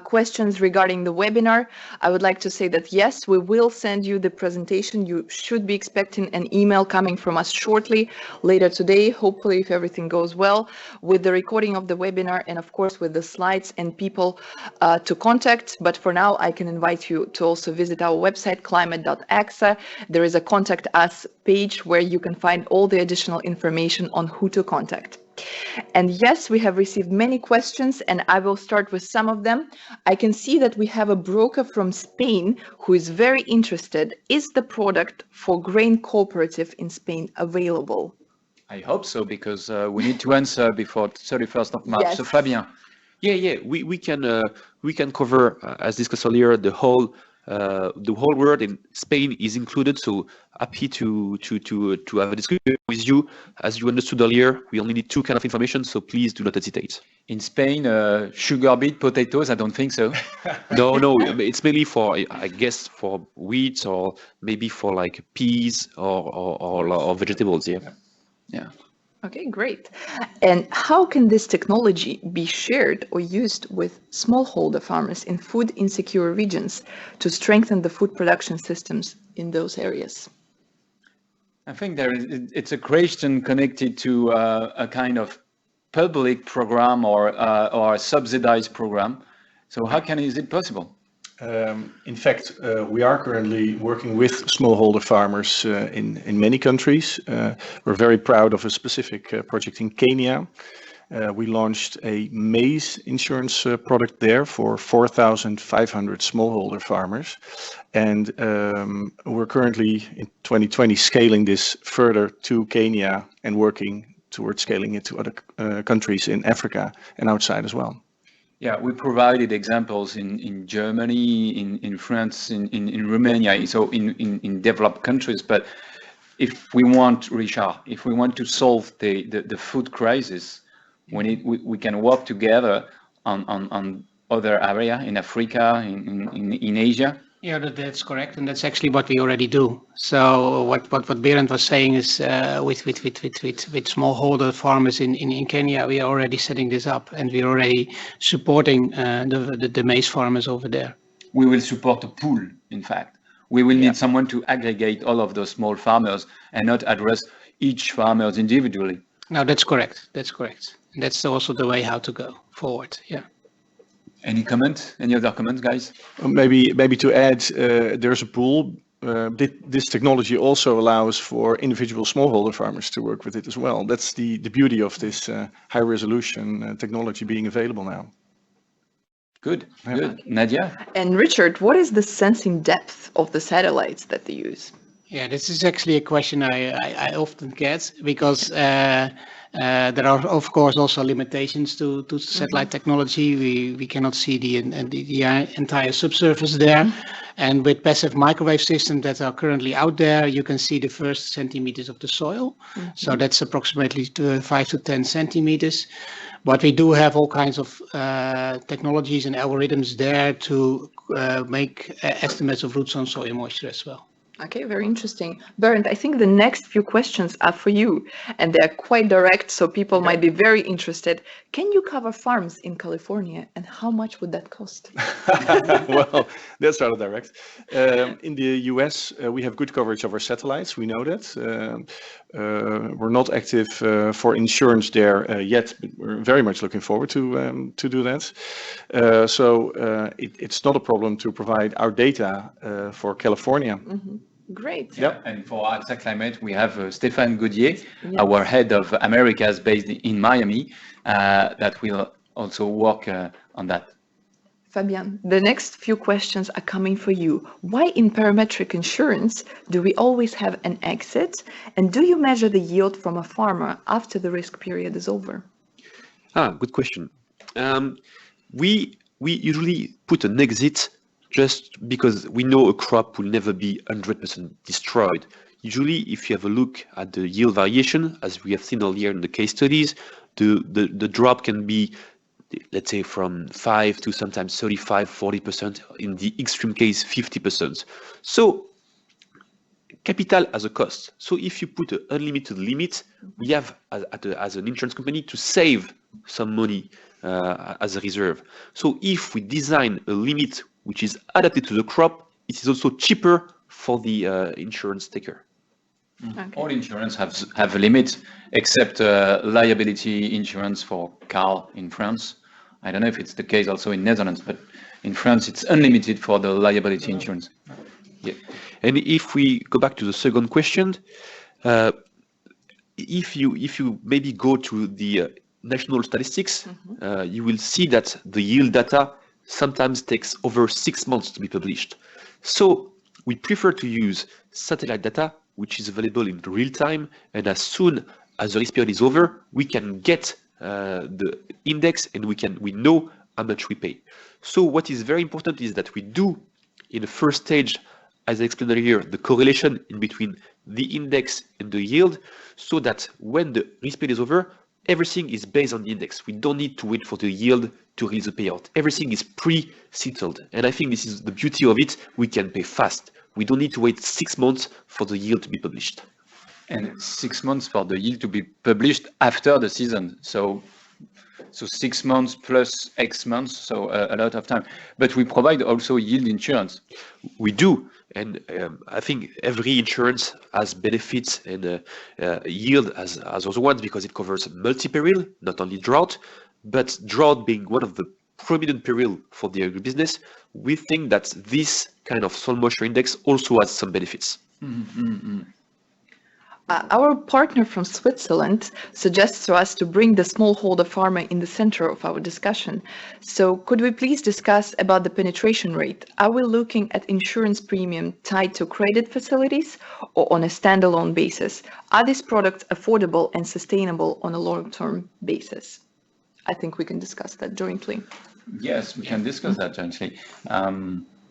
questions regarding the webinar. I would like to say that yes, we will send you the presentation. You should be expecting an email coming from us shortly, later today, hopefully if everything goes well, with the recording of the webinar and of course with the slides and people to contact. But for now, I can invite you to also visit our website, climate.axa. There is a contact us page where you can find all the additional information on who to contact. And yes, we have received many questions and I will start with some of them. I can see that we have a broker from Spain who is very interested. Is the product for grain cooperative in Spain available? I hope so, because we need to answer before 31st of March. Yes. So Fabien. Yeah, we can cover, as discussed earlier, the whole world, in Spain is included. So happy to have a discussion with you. As you understood earlier, we only need 2 kinds of information, so please do not hesitate. In Spain, sugar beet, potatoes, I don't think so. No, it's mainly for, I guess, for wheat or maybe for like peas or vegetables. Yeah. Okay, great. And how can this technology be shared or used with smallholder farmers in food insecure regions to strengthen the food production systems in those areas? I think it's a question connected to a kind of public program or a subsidized program. So how is it possible? In fact, we are currently working with smallholder farmers in many countries. We're very proud of a specific project in Kenya. We launched a maize insurance product there for 4,500 smallholder farmers. And we're currently in 2020 scaling this further to Kenya and working towards scaling it to other countries in Africa and outside as well. Yeah, we provided examples in Germany, in France, in Romania, so in developed countries. But if we want, Richard, if we want to solve the food crisis, we can work together on other area in Africa, in Asia. Yeah, that's correct, and that's actually what we already do. So what Berend was saying is with smallholder farmers in Kenya, we are already setting this up, and we're already supporting the maize farmers over there. We will support a pool, in fact. We will need someone to aggregate all of those small farmers and not address each farmer individually. No, that's correct. That's correct. And that's also the way how to go forward. Yeah. Any comment? Any other comments, guys? Maybe to add, there's a pool. This technology also allows for individual smallholder farmers to work with it as well. That's the beauty of this high resolution technology being available now. Good. Nadia? And Richard, what is the sensing depth of the satellites that they use? Yeah, this is actually a question I often get, because there are, of course, also limitations to satellite technology. We cannot see the entire subsurface there. And with passive microwave systems that are currently out there, you can see the first centimeters of the soil. So that's approximately 5 to 10 centimeters. But we do have all kinds of technologies and algorithms there to make estimates of root zone soil moisture as well. Okay, very interesting. Bernd, I think the next few questions are for you, and they're quite direct, so people might be very interested. Can you cover farms in California, and how much would that cost? Well, that's rather direct. In the US, we have good coverage of our satellites. We know that. We're not active for insurance there yet, but we're very much looking forward to do that. So it's not a problem to provide our data for California. Great. Yeah, and for AXA Climate, we have Stéphane Gaudier, our head of Americas based in Miami, that will also work on that. Fabien, the next few questions are coming for you. Why in parametric insurance do we always have an exit? And do you measure the yield from a farmer after the risk period is over? Good question. We we usually put an exit just because we know a crop will never be 100% destroyed. Usually, if you have a look at the yield variation, as we have seen earlier in the case studies, the drop can be, let's say, from 5 to sometimes 35, 40%, in the extreme case, 50%. So capital as a cost. So if you put an unlimited limit, we have, as an insurance company, to save some money as a reserve. So if we design a limit which is adapted to the crop, it is also cheaper for the insurance taker. Okay. All insurance have a limit, except liability insurance for car in France. I don't know if it's the case also in Netherlands, but in France it's unlimited for the liability insurance. Yeah. And if we go back to the second question, if you maybe go to the national statistics, you will see that the yield data sometimes takes over 6 months to be published. So we prefer to use satellite data, which is available in real time, and as soon as the risk period is over, we can get the index and we know how much we pay. So what is very important is that we do, in the first stage, as I explained earlier, the correlation in between the index and the yield, so that when the risk period is over, everything is based on the index. We don't need to wait for the yield to release the payout. Everything is pre-settled. And I think this is the beauty of it. We can pay fast. We don't need to wait 6 months for the yield to be published. And 6 months for the yield to be published after the season. So 6 months plus X months, so a lot of time. But we provide also yield insurance. We do. And I think every insurance has benefits and yield as other ones because it covers multi-peril, not only drought, but drought being one of the prominent peril for the agribusiness. We think that this kind of soil moisture index also has some benefits. Our partner from Switzerland suggests to us to bring the smallholder farmer in the center of our discussion. So could we please discuss about the penetration rate? Are we looking at insurance premium tied to credit facilities or on a standalone basis? Are these products affordable and sustainable on a long-term basis? I think we can discuss that jointly. Yes, we can discuss that jointly.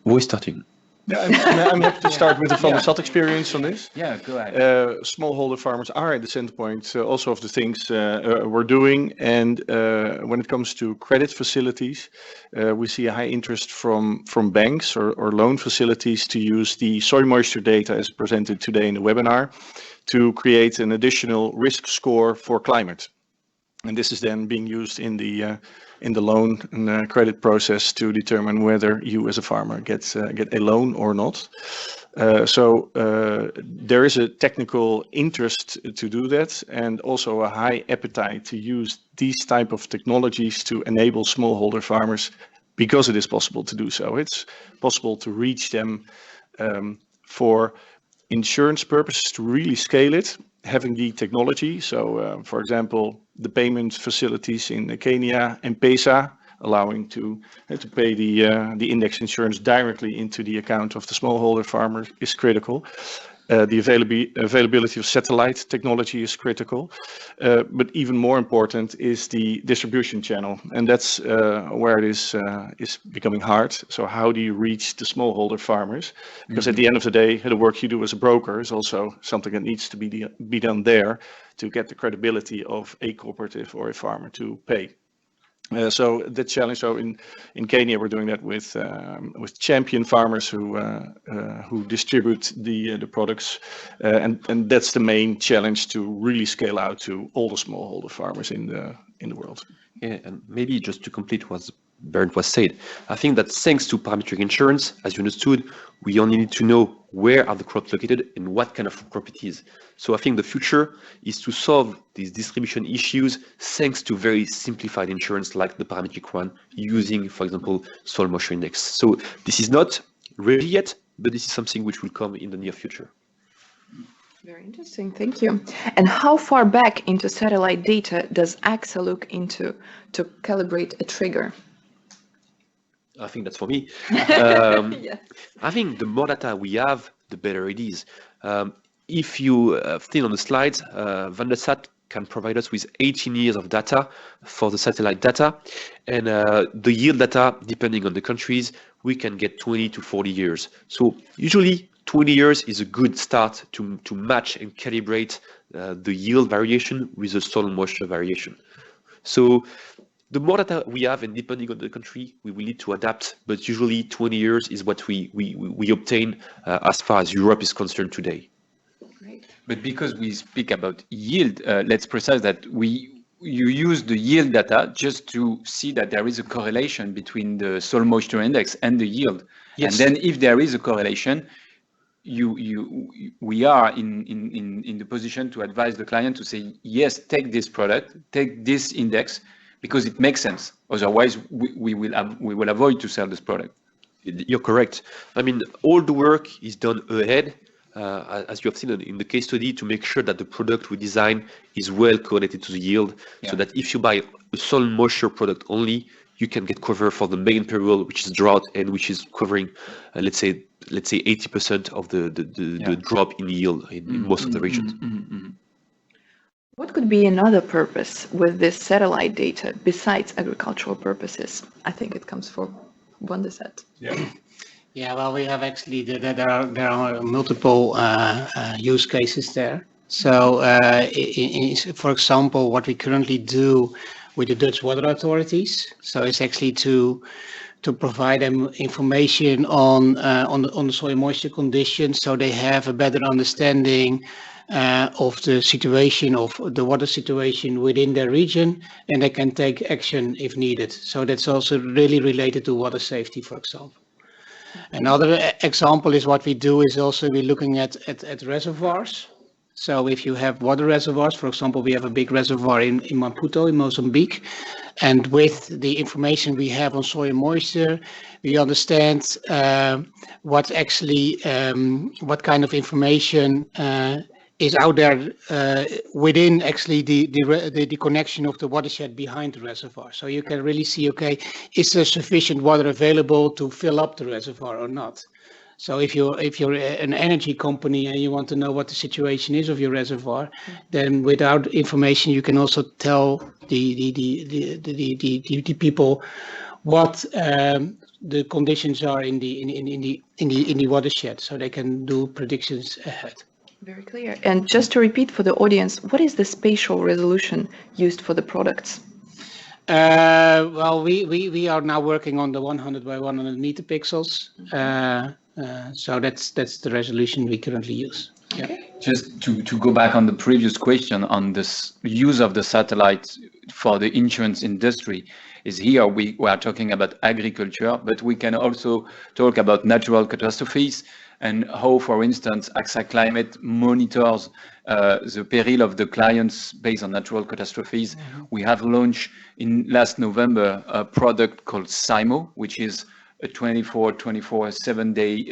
Who is starting? Yeah, I'm happy to start with the VanderSat experience on this. Yeah, go ahead. Smallholder farmers are at the center point also of the things we're doing. And when it comes to credit facilities, we see a high interest from banks or loan facilities to use the soil moisture data as presented today in the webinar to create an additional risk score for climate. And this is then being used in the loan and credit process to determine whether you as a farmer get a loan or not. So there is a technical interest to do that, and also a high appetite to use these type of technologies to enable smallholder farmers, because it is possible to do so. It's possible to reach them for insurance purposes, to really scale it, having the technology. So, for example, the payment facilities in Kenya and M-Pesa, allowing to pay the index insurance directly into the account of the smallholder farmer, is critical. The availability of satellite technology is critical, but even more important is the distribution channel, and that's where it is becoming hard. So how do you reach the smallholder farmers? Because at the end of the day, the work you do as a broker is also something that needs to be done there to get the credibility of a cooperative or a farmer to pay. So the challenge. So in Kenya, we're doing that with champion farmers who distribute the products, and that's the main challenge, to really scale out to all the smallholder farmers in the world. Yeah, and maybe just to complete what Bernd was said, I think that thanks to parametric insurance, as you understood, we only need to know where are the crops located and what kind of crop it is. So I think the future is to solve these distribution issues thanks to very simplified insurance like the parametric one, using, for example, soil moisture index. So this is not ready yet, but this is something which will come in the near future. Very interesting, thank you. And how far back into satellite data does AXA look into to calibrate a trigger? I think that's for me. Yes. I think the more data we have, the better it is. If you have seen on the slides, VanderSat can provide us with 18 years of data for the satellite data, and the yield data, depending on the countries, we can get 20 to 40 years. So usually 20 years is a good start to match and calibrate the yield variation with the soil moisture variation. So the more data we have, and depending on the country, we will need to adapt, but usually 20 years is what we obtain as far as Europe is concerned today. Great. But because we speak about yield, let's precise that you use the yield data just to see that there is a correlation between the soil moisture index and the yield. Yes. And then if there is a correlation, we are in the position to advise the client to say, yes, take this product, take this index, because it makes sense. Otherwise, we will avoid to sell this product. You're correct. I mean, all the work is done ahead, as you have seen in the case study, to make sure that the product we design is well correlated to the yield, so that if you buy a soil moisture product only, you can get cover for the main peril, which is drought, and which is covering, let's say 80% of the drop in yield in most of the regions. What could be another purpose with this satellite data besides agricultural purposes? I think it comes from VanderSat. Yeah, well, we have actually there are multiple use cases there. So, for example, what we currently do with the Dutch water authorities, so it's actually to provide them information on the soil moisture conditions, so they have a better understanding of the situation, of the water situation within their region, and they can take action if needed. So that's also really related to water safety, for example. Another example is what we do is also we're looking at reservoirs. So if you have water reservoirs, for example, we have a big reservoir in Maputo in Mozambique, and with the information we have on soil moisture, we understand what kind of information is out there within actually the connection of the watershed behind the reservoir. So you can really see, okay, is there sufficient water available to fill up the reservoir or not? So if you're an energy company and you want to know what the situation is of your reservoir, then without information you can also tell the people what the conditions are in the watershed, so they can do predictions ahead. Very clear. And just to repeat for the audience, what is the spatial resolution used for the products? Well, we are now working on the 100 by 100 meter pixels. So that's the resolution we currently use. Yeah. Just to go back on the previous question on this use of the satellites for the insurance industry, is here we are talking about agriculture, but we can also talk about natural catastrophes and how, for instance, AXA Climate monitors the peril of the clients based on natural catastrophes. We have launched in last November a product called SIMO, which is a 7-day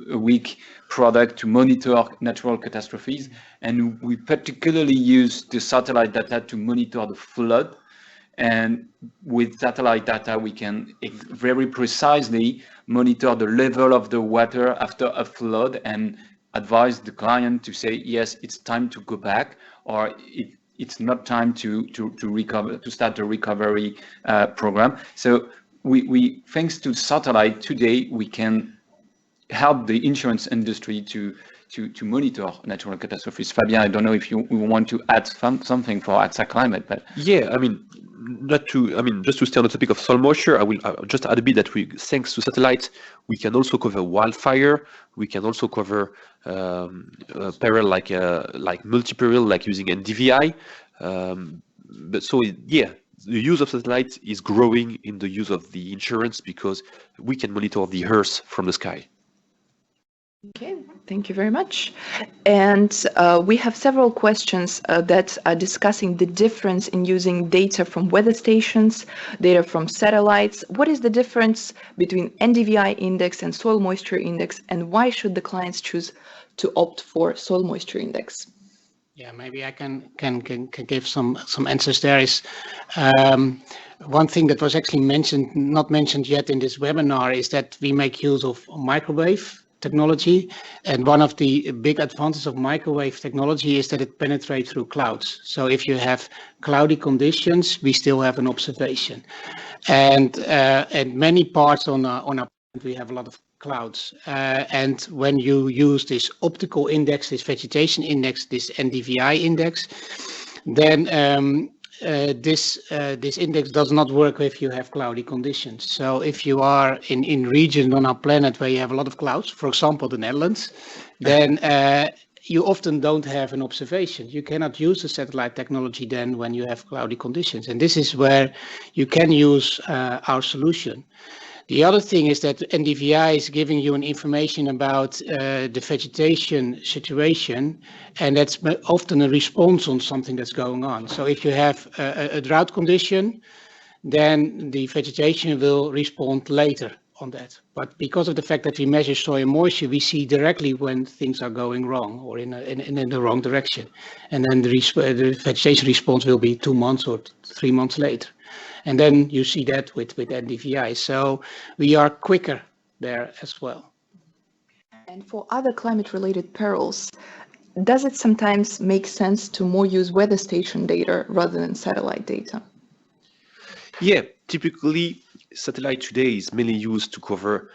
a week product to monitor natural catastrophes. And we particularly use the satellite data to monitor the flood. And with satellite data, we can very precisely monitor the level of the water after a flood and advise the client to say, yes, it's time to go back, or it's not time to recover, to start a recovery program. So we thanks to satellite today, we can help the insurance industry to monitor natural catastrophes. Fabien, I don't know if you want to add something for AXA Climate, but yeah, I mean, just to stay on the topic of soil moisture, I will just add a bit that thanks to satellite, we can also cover wildfire. We can also cover peril like multi-peril, like using NDVI. But so yeah, the use of satellite is growing in the use of the insurance because we can monitor the Earth from the sky. Okay, thank you very much. And we have several questions that are discussing the difference in using data from weather stations, data from satellites. What is the difference between NDVI index and soil moisture index, and why should the clients choose to opt for soil moisture index? Yeah, maybe I can give some answers. There is one thing that was actually not mentioned yet in this webinar is that we make use of microwave technology. And one of the big advantages of microwave technology is that it penetrates through clouds. So if you have cloudy conditions, we still have an observation. And many parts on our planet, we have a lot of clouds. And when you use this optical index, this vegetation index, this NDVI index, then this index does not work if you have cloudy conditions. So if you are in regions on our planet where you have a lot of clouds, for example, the Netherlands, then you often don't have an observation. You cannot use the satellite technology then when you have cloudy conditions. And this is where you can use our solution. The other thing is that NDVI is giving you an information about the vegetation situation, and that's often a response on something that's going on. So if you have a drought condition, then the vegetation will respond later on that. But because of the fact that we measure soil moisture, we see directly when things are going wrong or in the wrong direction. And then the vegetation response will be 2 months or 3 months later. And then you see that with NDVI. So we are quicker there as well. And for other climate-related perils, does it sometimes make sense to more use weather station data rather than satellite data? Yeah, typically satellite today is mainly used to cover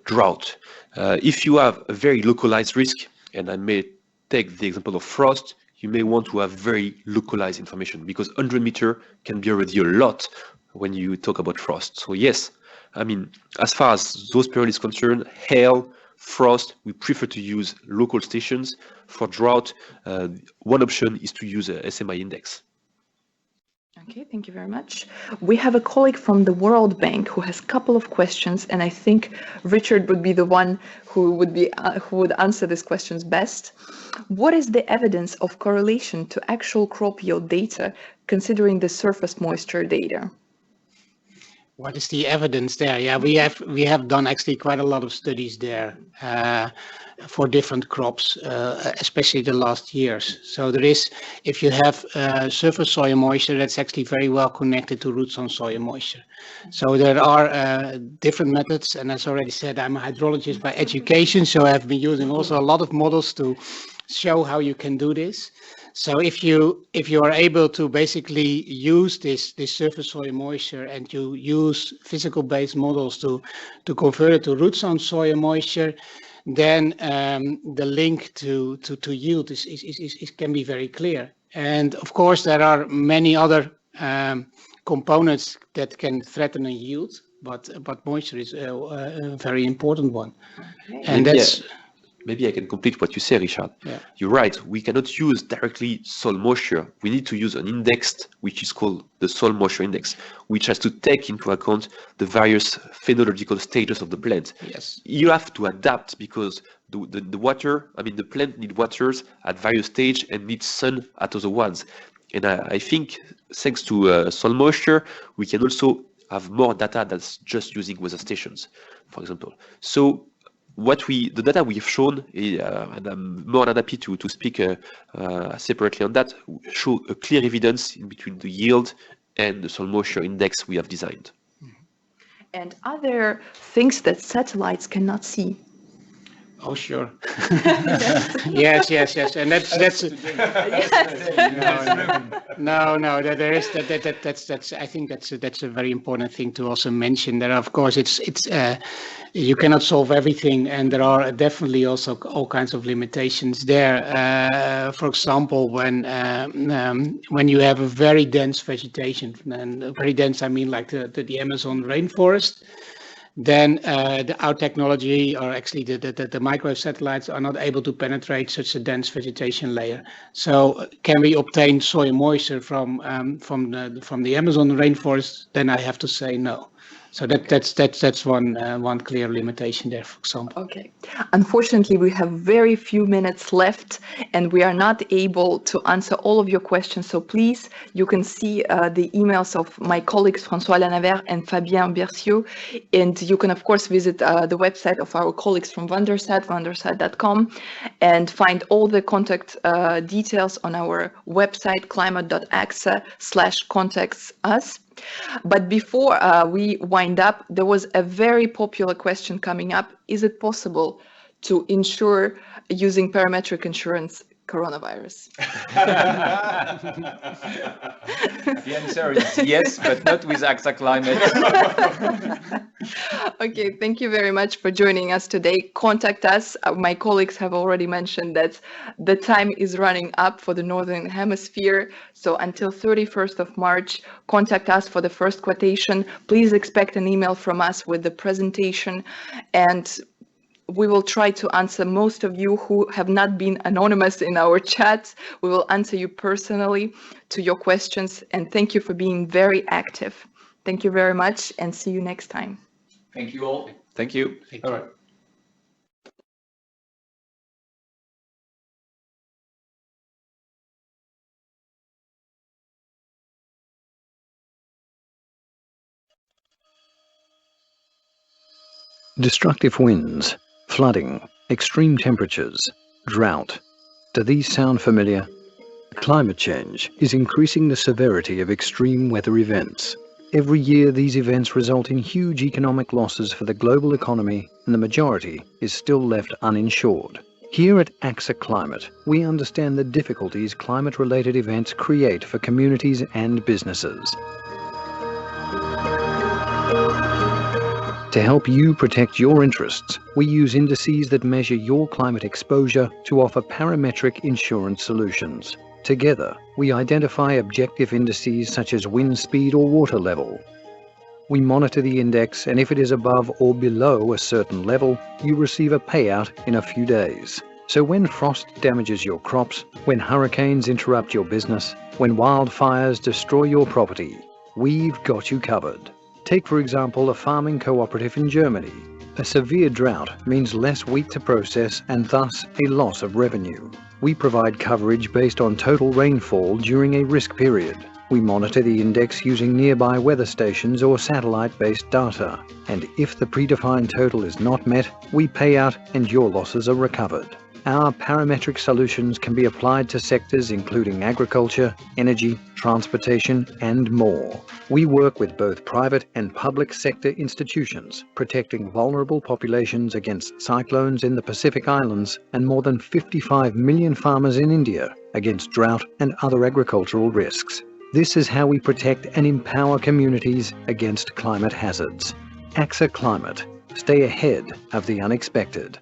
drought. If you have a very localized risk, and I may take the example of frost, you may want to have very localized information because 100 meter can be already a lot when you talk about frost. So yes, I mean, as far as those perils is concerned, hail, frost, we prefer to use local stations. For drought, one option is to use a SMI index. Okay, thank you very much. We have a colleague from the World Bank who has a couple of questions, and I think Richard would be the one who would answer these questions best. What is the evidence of correlation to actual crop yield data, considering the surface moisture data? What is the evidence there? Yeah, we have done actually quite a lot of studies there for different crops, especially the last years. So there is, if you have surface soil moisture, that's actually very well connected to root zone soil moisture. So there are different methods, and as already said, I'm a hydrologist by education, so I've been using also a lot of models to show how you can do this. So if you are able to basically use this surface soil moisture and you use physical based models to convert it to root zone soil moisture, then the link to yield is can be very clear. And of course there are many other components that can threaten a yield, but moisture is a very important one. Okay. And that's. Maybe I can complete what you say, Richard. Yeah. You're right. We cannot use directly soil moisture. We need to use an index, which is called the soil moisture index, which has to take into account the various phenological stages of the plant. Yes. You have to adapt because the water, I mean, the plant needs waters at various stages and needs sun at other ones. And I think thanks to soil moisture, we can also have more data that's just using weather stations, for example. So the data we have shown, and I'm more than happy to speak separately on that, show a clear evidence in between the yield and the soil moisture index we have designed. And are there things that satellites cannot see? Oh, sure. Yes, and that's yes. No. There is that's. I think that's a very important thing to also mention. That of course it's you cannot solve everything, and there are definitely also all kinds of limitations there. For example, when you have a very dense vegetation, and very dense I mean like the Amazon rainforest. Then our technology, or actually the microwave satellites, are not able to penetrate such a dense vegetation layer. So, can we obtain soil moisture from the Amazon rainforest? Then I have to say no. So that's one clear limitation there, for example. Okay. Unfortunately, we have very few minutes left, and we are not able to answer all of your questions. So please, you can see the emails of my colleagues François Lanavert and Fabien Bercieux, and you can of course visit the website of our colleagues from VanderSat, vandersat.com, and find all the contact details on our website climate.axa/contacts-us. But before we wind up, there was a very popular question coming up. Is it possible to insure using parametric insurance coronavirus? The answer is yes, but not with AXA Climate. Okay, thank you very much for joining us today. Contact us. My colleagues have already mentioned that the time is running up for the Northern Hemisphere. So until 31st of March, contact us for the first quotation. Please expect an email from us with the presentation, and we will try to answer most of you who have not been anonymous in our chats. We will answer you personally to your questions, and thank you for being very active. Thank you very much, and see you next time. Thank you all. Thank you. All right. Destructive winds, flooding, extreme temperatures, drought. Do these sound familiar? Climate change is increasing the severity of extreme weather events. Every year these events result in huge economic losses for the global economy, and the majority is still left uninsured. Here at AXA Climate, we understand the difficulties climate-related events create for communities and businesses. To help you protect your interests, we use indices that measure your climate exposure to offer parametric insurance solutions. Together, we identify objective indices such as wind speed or water level. We monitor the index, and if it is above or below a certain level, you receive a payout in a few days. So when frost damages your crops, when hurricanes interrupt your business, when wildfires destroy your property, we've got you covered. Take, for example, a farming cooperative in Germany. A severe drought means less wheat to process and thus a loss of revenue. We provide coverage based on total rainfall during a risk period. We monitor the index using nearby weather stations or satellite-based data. And if the predefined total is not met, we pay out and your losses are recovered. Our parametric solutions can be applied to sectors including agriculture, energy, transportation, and more. We work with both private and public sector institutions, protecting vulnerable populations against cyclones in the Pacific Islands and more than 55 million farmers in India against drought and other agricultural risks. This is how we protect and empower communities against climate hazards. AXA Climate. Stay ahead of the unexpected.